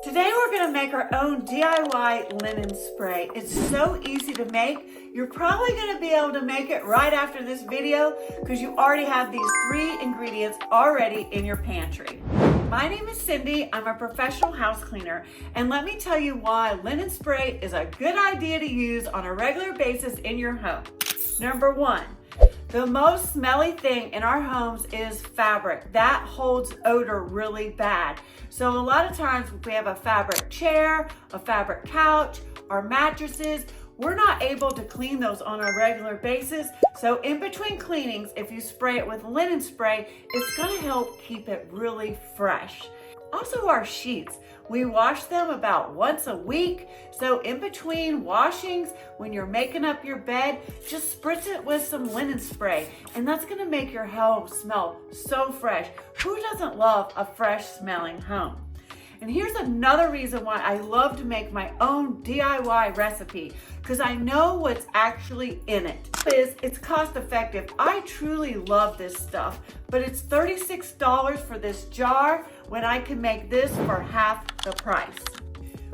Today we're going to make our own DIY linen spray. It's so easy to make. You're probably going to be able to make it right after this video because you already have these 3 ingredients already in your pantry. My name is Cindy. I'm a professional house cleaner, and let me tell you why linen spray is a good idea to use on a regular basis in your home. Number 1. The most smelly thing in our homes is fabric. That holds odor really bad. So a lot of times if we have a fabric chair, a fabric couch, or mattresses, we're not able to clean those on a regular basis. So in between cleanings, if you spray it with linen spray, it's gonna help keep it really fresh. Also our sheets, we wash them about once a week. So in between washings, when you're making up your bed, just spritz it with some linen spray. And that's gonna make your home smell so fresh. Who doesn't love a fresh smelling home? And here's another reason why I love to make my own DIY recipe, because I know what's actually in it. It's cost effective. I truly love this stuff, but it's $36 for this jar when I can make this for half the price.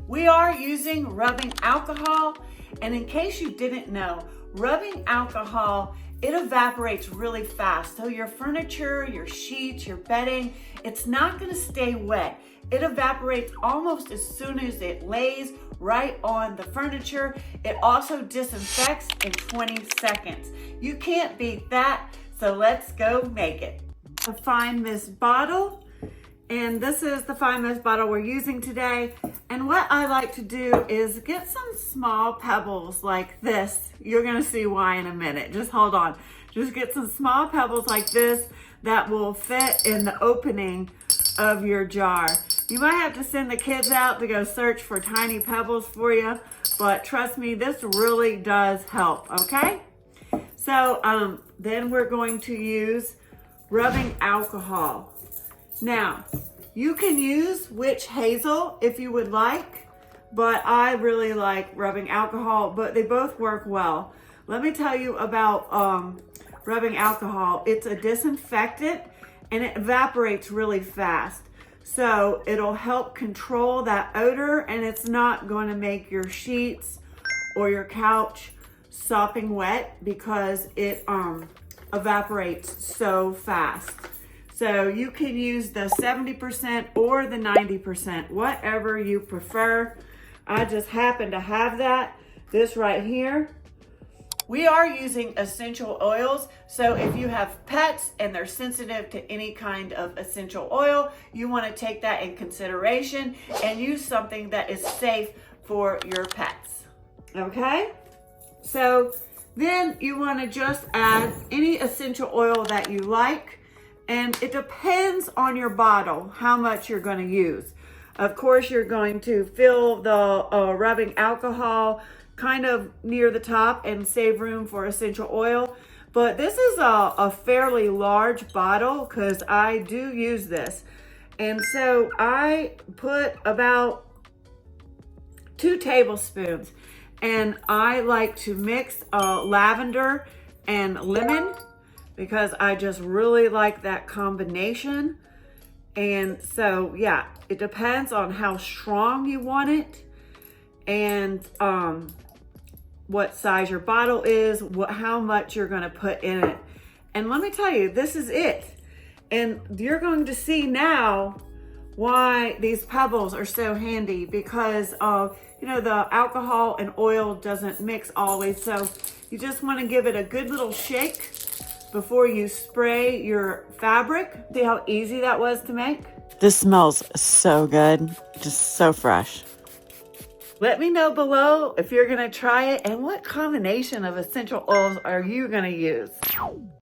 We are using rubbing alcohol, and in case you didn't know, rubbing alcohol, it evaporates really fast. So your furniture, your sheets, your bedding, it's not gonna stay wet. It evaporates almost as soon as it lays right on the furniture. It also disinfects in 20 seconds. You can't beat that, so let's go make it. The Fine Mist bottle, and this is the Fine Mist bottle we're using today. And what I like to do is get some small pebbles like this. You're gonna see why in a minute, just hold on. Just get some small pebbles like this that will fit in the opening of your jar. You might have to send the kids out to go search for tiny pebbles for you, but trust me, this really does help, okay? So then we're going to use rubbing alcohol. Now, you can use witch hazel if you would like, but I really like rubbing alcohol, but they both work well. Let me tell you about rubbing alcohol. It's a disinfectant and it evaporates really fast. So it'll help control that odor, and it's not going to make your sheets or your couch sopping wet because it evaporates so fast. So you can use the 70% or the 90%, whatever you prefer. I just happen to have this right here. We are using essential oils, so if you have pets and they're sensitive to any kind of essential oil, you want to take that in consideration and use something that is safe for your pets. Okay? So then you want to just add any essential oil that you like, and it depends on your bottle how much you're going to use. Of course, you're going to fill the rubbing alcohol kind of near the top and save room for essential oil. But this is a fairly large bottle because I do use this. And so I put about 2 tablespoons, and I like to mix lavender and lemon because I just really like that combination. And so, yeah, it depends on how strong you want it and what size your bottle is, how much you're gonna put in it. And let me tell you, this is it. And you're going to see now why these pebbles are so handy, because you know, the alcohol and oil doesn't mix always. So you just wanna give it a good little shake before you spray your fabric. See how easy that was to make? This smells so good, just so fresh. Let me know below if you're gonna try it and what combination of essential oils are you gonna use.